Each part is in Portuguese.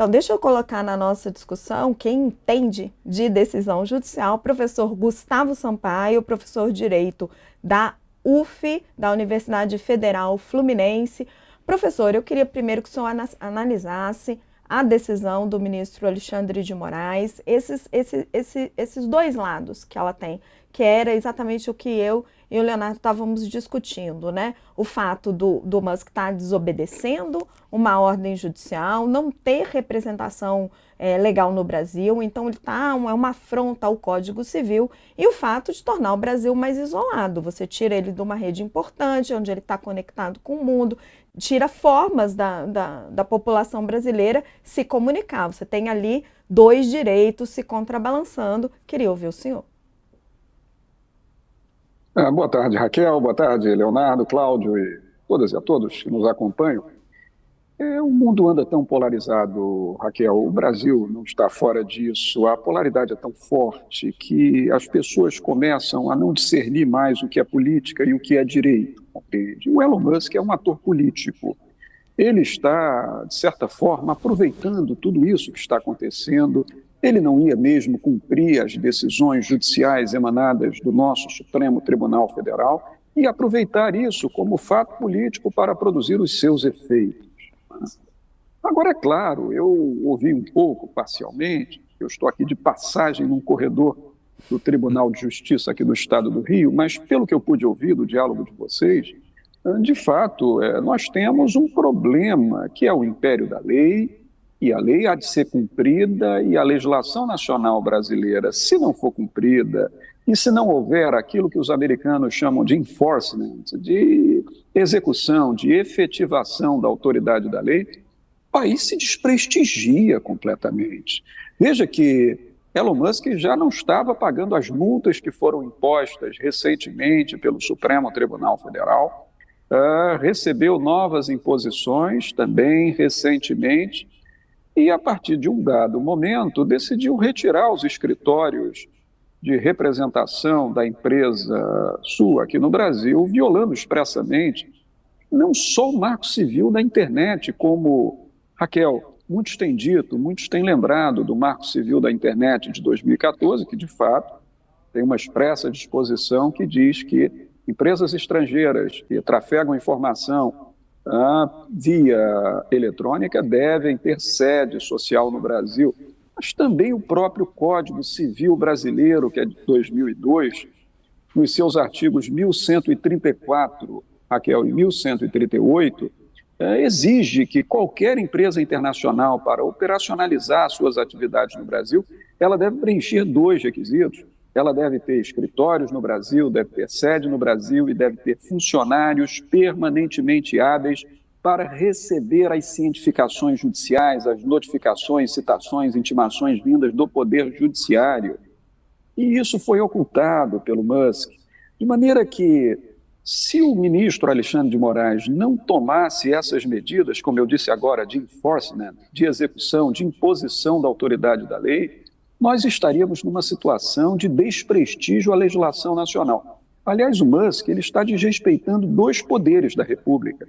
Então, deixa eu colocar na nossa discussão quem entende de decisão judicial, o professor Gustavo Sampaio, professor de Direito da UF, da Universidade Federal Fluminense. Professor, eu queria primeiro que o senhor analisasse a decisão do ministro Alexandre de Moraes, esses dois lados que ela tem, que era exatamente o que eu e o Leonardo estávamos discutindo, né? O fato do Musk estar desobedecendo uma ordem judicial, não ter representação legal no Brasil, então ele é uma afronta ao Código Civil, e o fato de tornar o Brasil mais isolado. Você tira ele de uma rede importante, onde ele está conectado com o mundo, tira formas da população brasileira se comunicar. Você tem ali dois direitos se contrabalançando. Queria ouvir o senhor. Boa tarde, Raquel. Boa tarde, Leonardo, Cláudio e todas e a todos que nos acompanham. O mundo anda tão polarizado, Raquel. O Brasil não está fora disso. A polaridade é tão forte que as pessoas começam a não discernir mais o que é política e o que é direito, compreende? O Elon Musk é um ator político. Ele está, de certa forma, aproveitando tudo isso que está acontecendo. Ele não ia mesmo cumprir as decisões judiciais emanadas do nosso Supremo Tribunal Federal e aproveitar isso como fato político para produzir os seus efeitos. Agora, é claro, eu ouvi um pouco, parcialmente, eu estou aqui de passagem num corredor do Tribunal de Justiça aqui do Estado do Rio, mas pelo que eu pude ouvir do diálogo de vocês, de fato, nós temos um problema, que é o império da lei, e a lei há de ser cumprida, e a legislação nacional brasileira, se não for cumprida, e se não houver aquilo que os americanos chamam de enforcement, de execução, de efetivação da autoridade da lei, o país se desprestigia completamente. Veja que Elon Musk já não estava pagando as multas que foram impostas recentemente pelo Supremo Tribunal Federal, recebeu novas imposições também recentemente, e a partir de um dado momento decidiu retirar os escritórios de representação da empresa sua aqui no Brasil, violando expressamente não só o Marco Civil da internet, como, Raquel, muitos têm dito, muitos têm lembrado do Marco Civil da internet de 2014, que de fato tem uma expressa disposição que diz que empresas estrangeiras que trafegam informação via eletrônica devem ter sede social no Brasil, mas também o próprio Código Civil brasileiro, que é de 2002, nos seus artigos 1134, Raquel, e 1138, exige que qualquer empresa internacional, para operacionalizar suas atividades no Brasil, ela deve preencher dois requisitos. Ela deve ter escritórios no Brasil, deve ter sede no Brasil e deve ter funcionários permanentemente hábeis para receber as cientificações judiciais, as notificações, citações, intimações vindas do Poder Judiciário. E isso foi ocultado pelo Musk, de maneira que, se o ministro Alexandre de Moraes não tomasse essas medidas, como eu disse agora, de enforcement, de execução, de imposição da autoridade da lei, nós estaríamos numa situação de desprestígio à legislação nacional. Aliás, o Musk ele está desrespeitando dois poderes da República.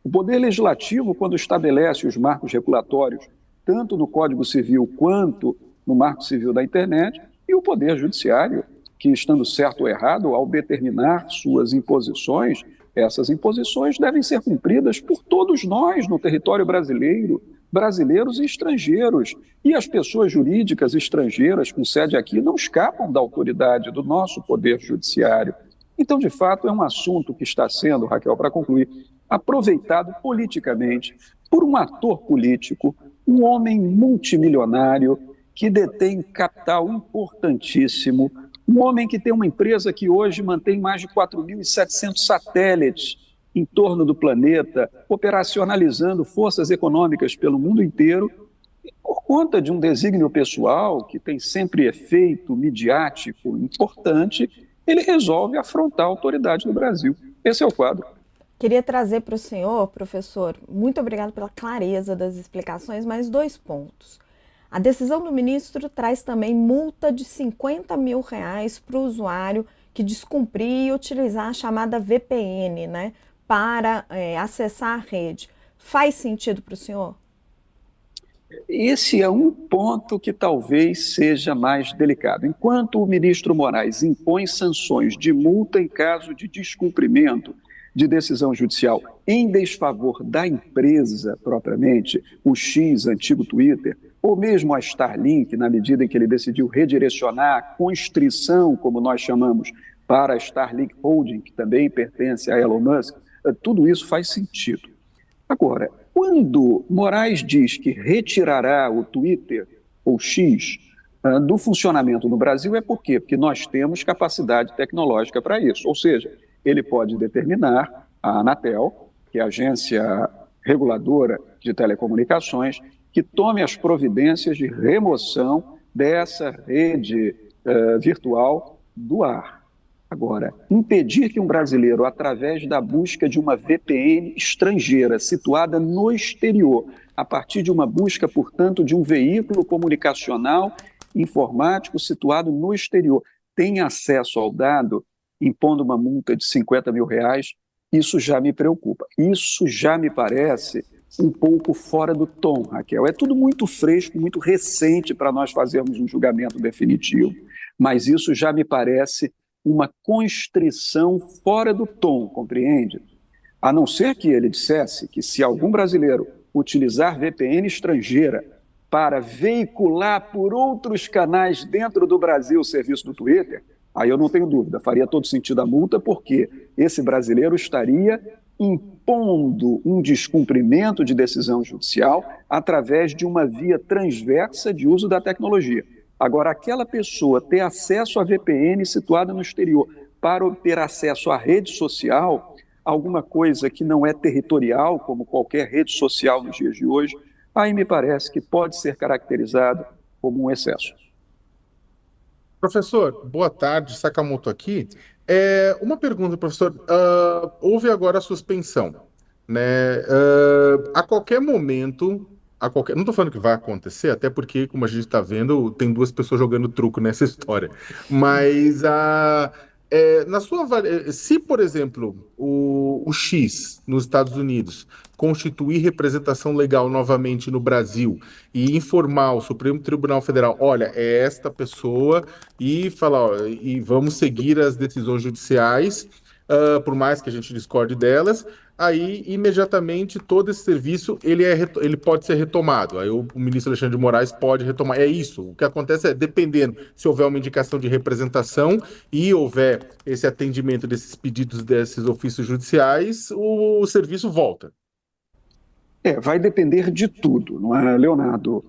O Poder Legislativo, quando estabelece os marcos regulatórios, tanto no Código Civil quanto no Marco Civil da Internet, e o Poder Judiciário, que, estando certo ou errado, ao determinar suas imposições, essas imposições devem ser cumpridas por todos nós no território brasileiro, brasileiros e estrangeiros. E as pessoas jurídicas estrangeiras com sede aqui não escapam da autoridade do nosso Poder Judiciário. Então, de fato, é um assunto que está sendo, Raquel, para concluir, aproveitado politicamente por um ator político, um homem multimilionário que detém capital importantíssimo, um homem que tem uma empresa que hoje mantém mais de 4.700 satélites em torno do planeta, operacionalizando forças econômicas pelo mundo inteiro, e por conta de um desígnio pessoal que tem sempre efeito midiático importante, ele resolve afrontar a autoridade do Brasil. Esse é o quadro. Queria trazer para o senhor, professor, muito obrigado pela clareza das explicações, mais 2 pontos. A decisão do ministro traz também multa de R$50 mil para o usuário que descumprir e utilizar a chamada VPN, né, para acessar a rede. Faz sentido para o senhor? Esse é um ponto que talvez seja mais delicado. Enquanto o ministro Moraes impõe sanções de multa em caso de descumprimento de decisão judicial em desfavor da empresa propriamente, o X, antigo Twitter, ou mesmo a Starlink, na medida em que ele decidiu redirecionar a constrição, como nós chamamos, para a Starlink Holding, que também pertence a Elon Musk, tudo isso faz sentido. Agora, quando Moraes diz que retirará o Twitter ou X do funcionamento no Brasil, é por quê? Porque nós temos capacidade tecnológica para isso. Ou seja, ele pode determinar a Anatel, que é a agência reguladora de telecomunicações, que tome as providências de remoção dessa rede virtual do ar. Agora, impedir que um brasileiro, através da busca de uma VPN estrangeira situada no exterior, a partir de uma busca, portanto, de um veículo comunicacional informático situado no exterior, tenha acesso ao dado, impondo uma multa de 50 mil reais, isso já me preocupa. Isso já me parece um pouco fora do tom, Raquel. É tudo muito fresco, muito recente para nós fazermos um julgamento definitivo, mas isso já me parece uma constrição fora do tom, compreende? A não ser que ele dissesse que se algum brasileiro utilizar VPN estrangeira para veicular por outros canais dentro do Brasil o serviço do Twitter, aí eu não tenho dúvida, faria todo sentido a multa, porque esse brasileiro estaria impondo um descumprimento de decisão judicial através de uma via transversa de uso da tecnologia. Agora, aquela pessoa ter acesso à VPN situada no exterior para obter acesso à rede social, alguma coisa que não é territorial, como qualquer rede social nos dias de hoje, aí me parece que pode ser caracterizado como um excesso. Professor, boa tarde, Sakamoto aqui. Uma pergunta, professor. Houve agora a suspensão, né? A qualquer momento, não estou falando que vai acontecer, até porque, como a gente está vendo, tem duas pessoas jogando truco nessa história. Mas na sua se, por exemplo, o X nos Estados Unidos constituir representação legal novamente no Brasil e informar o Supremo Tribunal Federal, olha, é esta pessoa, e falar, ó, e vamos seguir as decisões judiciais, por mais que a gente discorde delas, aí imediatamente todo esse serviço ele pode ser retomado. Aí o ministro Alexandre de Moraes pode retomar. É isso. O que acontece é, dependendo se houver uma indicação de representação e houver esse atendimento desses pedidos, desses ofícios judiciais, o serviço volta. Vai depender de tudo, não é, Leonardo?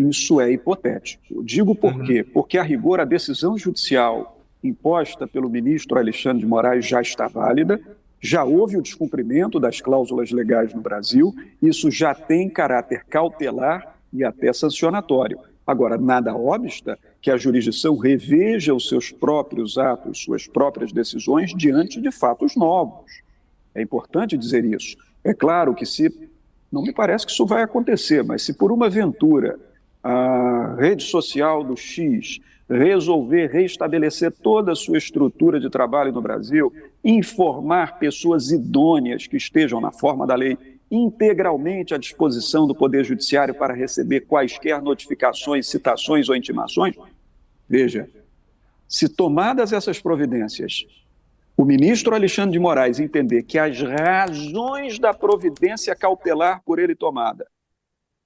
Isso é hipotético. Digo por quê? Porque, a rigor, a decisão judicial imposta pelo ministro Alexandre de Moraes já está válida, já houve o descumprimento das cláusulas legais no Brasil, isso já tem caráter cautelar e até sancionatório. Agora, nada obsta que a jurisdição reveja os seus próprios atos, suas próprias decisões diante de fatos novos. É importante dizer isso. É claro que não me parece que isso vai acontecer, mas se por uma aventura a rede social do X resolver restabelecer toda a sua estrutura de trabalho no Brasil, informar pessoas idôneas que estejam na forma da lei integralmente à disposição do Poder Judiciário para receber quaisquer notificações, citações ou intimações, veja, se tomadas essas providências, o ministro Alexandre de Moraes entender que as razões da providência cautelar por ele tomada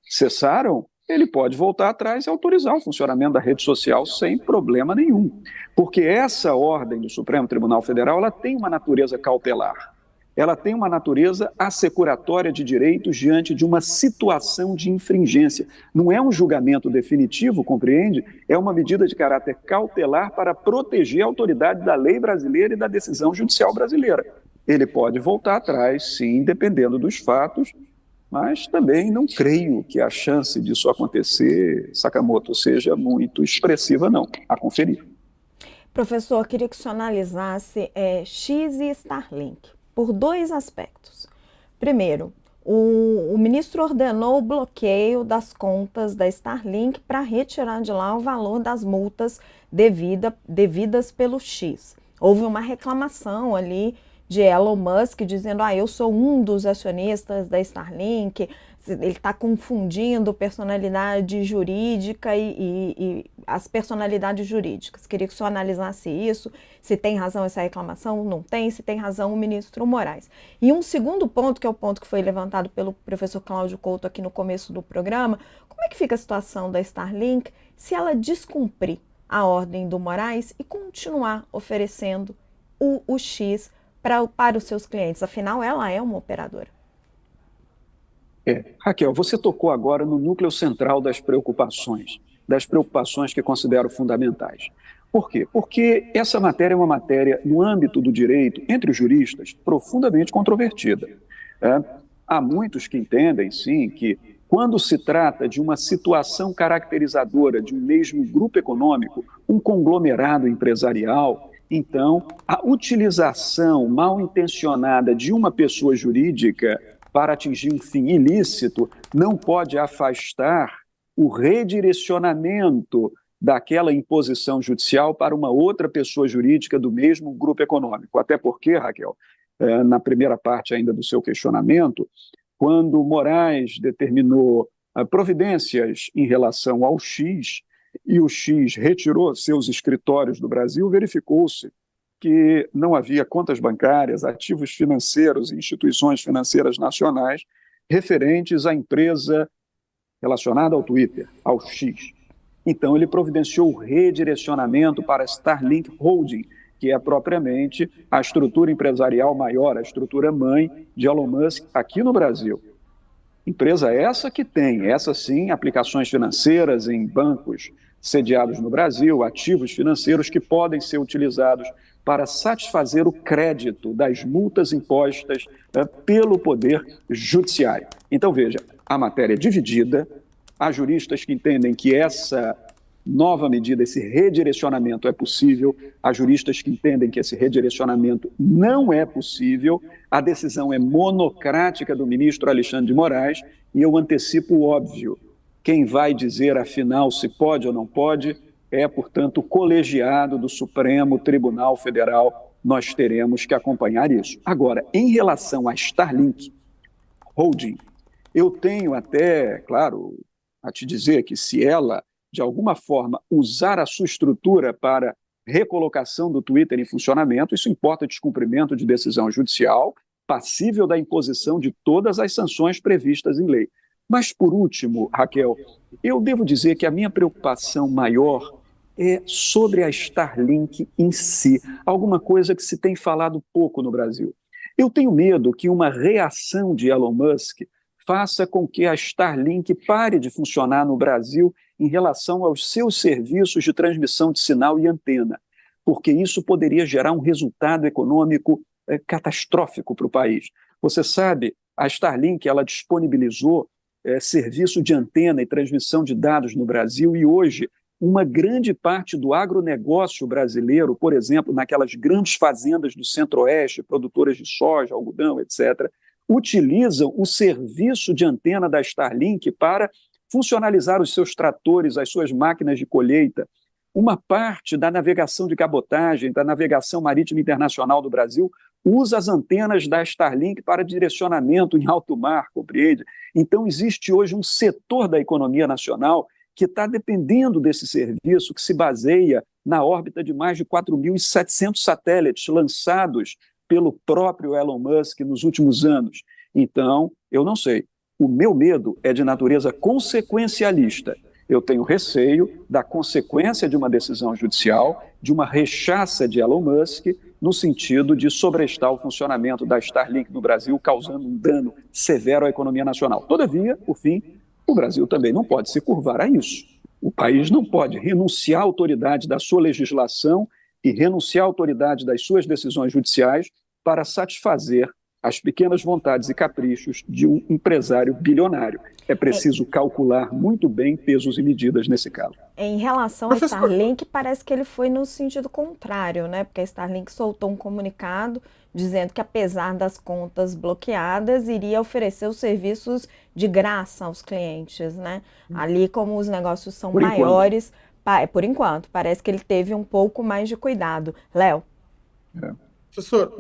cessaram, ele pode voltar atrás e autorizar o funcionamento da rede social sem problema nenhum. Porque essa ordem do Supremo Tribunal Federal, ela tem uma natureza cautelar. Ela tem uma natureza assecuratória de direitos diante de uma situação de infringência. Não é um julgamento definitivo, compreende? É uma medida de caráter cautelar para proteger a autoridade da lei brasileira e da decisão judicial brasileira. Ele pode voltar atrás, sim, dependendo dos fatos, mas também não creio que a chance disso acontecer, Sakamoto, seja muito expressiva, não. A conferir. Professor, queria que o senhor analisasse X e Starlink por dois aspectos. Primeiro, o ministro ordenou o bloqueio das contas da Starlink para retirar de lá o valor das multas devidas pelo X. Houve uma reclamação ali de Elon Musk dizendo, eu sou um dos acionistas da Starlink, Ele está confundindo personalidade jurídica e as personalidades jurídicas. Queria que o senhor analisasse isso, se tem razão essa reclamação, não tem, se tem razão o ministro Moraes. E um segundo ponto, que é o ponto que foi levantado pelo professor Cláudio Couto aqui no começo do programa, como é que fica a situação da Starlink se ela descumprir a ordem do Moraes e continuar oferecendo o X para os seus clientes? Afinal, ela é uma operadora. Raquel, você tocou agora no núcleo central das preocupações que considero fundamentais. Por quê? Porque essa matéria é uma matéria, no âmbito do direito, entre os juristas, profundamente controvertida. Há muitos que entendem, sim, que quando se trata de uma situação caracterizadora de um mesmo grupo econômico, um conglomerado empresarial, então a utilização mal intencionada de uma pessoa jurídica para atingir um fim ilícito não pode afastar o redirecionamento daquela imposição judicial para uma outra pessoa jurídica do mesmo grupo econômico. Até porque, Raquel, na primeira parte ainda do seu questionamento, quando Moraes determinou providências em relação ao X e o X retirou seus escritórios do Brasil, verificou-se que não havia contas bancárias, ativos financeiros e instituições financeiras nacionais referentes à empresa relacionada ao Twitter, ao X. Então, ele providenciou o redirecionamento para a Starlink Holding, que é propriamente a estrutura empresarial maior, a estrutura mãe de Elon Musk aqui no Brasil. Empresa essa que tem, essa sim, aplicações financeiras em bancos sediados no Brasil, ativos financeiros que podem ser utilizados para satisfazer o crédito das multas impostas pelo Poder Judiciário. Então, veja, a matéria é dividida, há juristas que entendem que essa nova medida, esse redirecionamento é possível, há juristas que entendem que esse redirecionamento não é possível, a decisão é monocrática do ministro Alexandre de Moraes, e eu antecipo o óbvio, quem vai dizer, afinal, se pode ou não pode, é, portanto, o colegiado do Supremo Tribunal Federal. Nós teremos que acompanhar isso. Agora, em relação à Starlink Holding, eu tenho até, claro, a te dizer que se ela, de alguma forma, usar a sua estrutura para recolocação do Twitter em funcionamento, isso importa descumprimento de decisão judicial, passível da imposição de todas as sanções previstas em lei. Mas, por último, Raquel, eu devo dizer que a minha preocupação maior é sobre a Starlink em si, alguma coisa que se tem falado pouco no Brasil. Eu tenho medo que uma reação de Elon Musk faça com que a Starlink pare de funcionar no Brasil em relação aos seus serviços de transmissão de sinal e antena, porque isso poderia gerar um resultado econômico catastrófico para o país. Você sabe, a Starlink ela disponibilizou serviço de antena e transmissão de dados no Brasil e hoje uma grande parte do agronegócio brasileiro, por exemplo, naquelas grandes fazendas do Centro-Oeste, produtoras de soja, algodão, etc., utilizam o serviço de antena da Starlink para funcionalizar os seus tratores, as suas máquinas de colheita. Uma parte da navegação de cabotagem, da navegação marítima internacional do Brasil, usa as antenas da Starlink para direcionamento em alto mar, compreende? Então, existe hoje um setor da economia nacional que está dependendo desse serviço, que se baseia na órbita de mais de 4.700 satélites lançados pelo próprio Elon Musk nos últimos anos. Então, eu não sei. O meu medo é de natureza consequencialista. Eu tenho receio da consequência de uma decisão judicial, de uma rechaça de Elon Musk, no sentido de sobrestar o funcionamento da Starlink no Brasil, causando um dano severo à economia nacional. Todavia, por fim, o Brasil também não pode se curvar a isso. O país não pode renunciar à autoridade da sua legislação e renunciar à autoridade das suas decisões judiciais para satisfazer as pequenas vontades e caprichos de um empresário bilionário. É preciso calcular muito bem pesos e medidas nesse caso. Em relação à Starlink, parece que ele foi no sentido contrário, né? Porque a Starlink soltou um comunicado dizendo que, apesar das contas bloqueadas, iria oferecer os serviços de graça aos clientes, né? Ali, como os negócios são maiores, por enquanto, parece que ele teve um pouco mais de cuidado. Léo? Professor,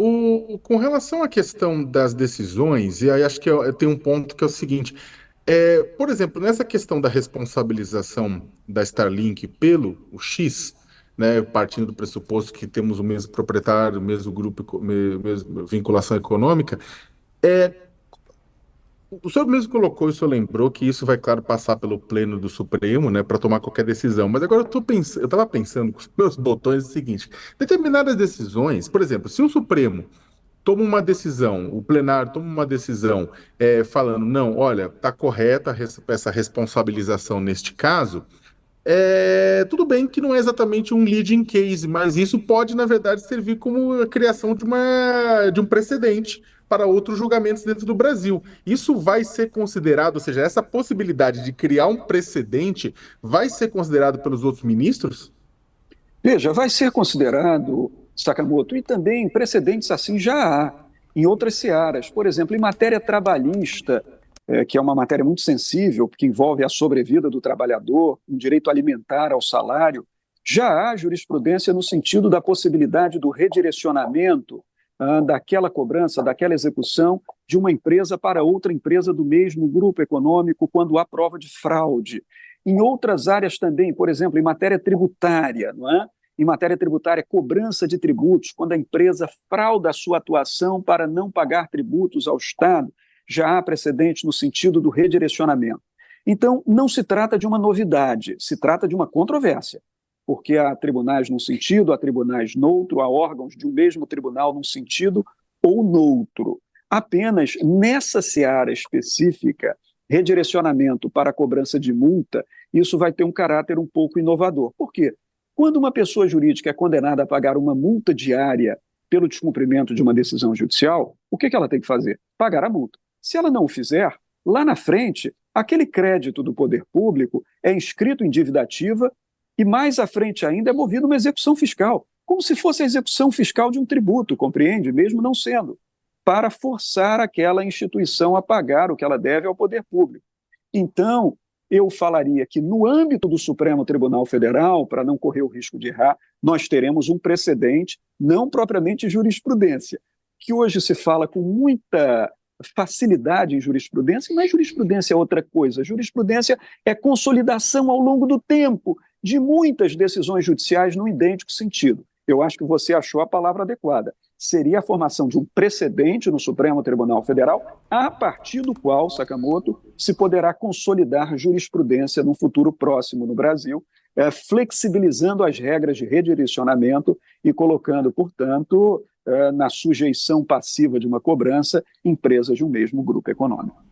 com relação à questão das decisões, e aí acho que tem um ponto que é o seguinte, Por exemplo, nessa questão da responsabilização da Starlink pelo o X, né, partindo do pressuposto que temos o mesmo proprietário, o mesmo grupo, mesma vinculação econômica, é, o senhor mesmo colocou, e o senhor lembrou que isso vai, claro, passar pelo Pleno do Supremo, né, para tomar qualquer decisão. Mas agora eu estava pensando com os meus botões o seguinte: determinadas decisões, por exemplo, se o Supremo toma uma decisão, o plenário toma uma decisão falando, não, olha, está correta essa responsabilização neste caso, tudo bem que não é exatamente um leading case, mas isso pode, na verdade, servir como a criação de um precedente para outros julgamentos dentro do Brasil. Isso vai ser considerado, ou seja, essa possibilidade de criar um precedente vai ser considerado pelos outros ministros? Veja, vai ser considerado, Sakamoto, e também precedentes assim já há em outras searas. Por exemplo, em matéria trabalhista, que é uma matéria muito sensível, porque envolve a sobrevida do trabalhador, um direito alimentar ao salário, já há jurisprudência no sentido da possibilidade do redirecionamento daquela cobrança, daquela execução de uma empresa para outra empresa do mesmo grupo econômico quando há prova de fraude. Em outras áreas também, por exemplo, em matéria tributária, não é? Em matéria tributária, cobrança de tributos, quando a empresa frauda a sua atuação para não pagar tributos ao Estado, já há precedente no sentido do redirecionamento. Então, não se trata de uma novidade, se trata de uma controvérsia, porque há tribunais num sentido, há tribunais noutro, há órgãos de um mesmo tribunal num sentido ou noutro. Apenas nessa seara específica, redirecionamento para a cobrança de multa, isso vai ter um caráter um pouco inovador. Por quê? Quando uma pessoa jurídica é condenada a pagar uma multa diária pelo descumprimento de uma decisão judicial, o que ela tem que fazer? Pagar a multa. Se ela não o fizer, lá na frente, aquele crédito do poder público é inscrito em dívida ativa e mais à frente ainda é movido uma execução fiscal, como se fosse a execução fiscal de um tributo, compreende? Mesmo não sendo, para forçar aquela instituição a pagar o que ela deve ao poder público. Então, eu falaria que no âmbito do Supremo Tribunal Federal, para não correr o risco de errar, nós teremos um precedente, não propriamente jurisprudência, que hoje se fala com muita facilidade em jurisprudência, mas jurisprudência é outra coisa. Jurisprudência é consolidação ao longo do tempo de muitas decisões judiciais no idêntico sentido. Eu acho que você achou a palavra adequada. Seria a formação de um precedente no Supremo Tribunal Federal, a partir do qual, Sakamoto, se poderá consolidar jurisprudência no futuro próximo no Brasil, flexibilizando as regras de redirecionamento e colocando, portanto, na sujeição passiva de uma cobrança empresas de um mesmo grupo econômico.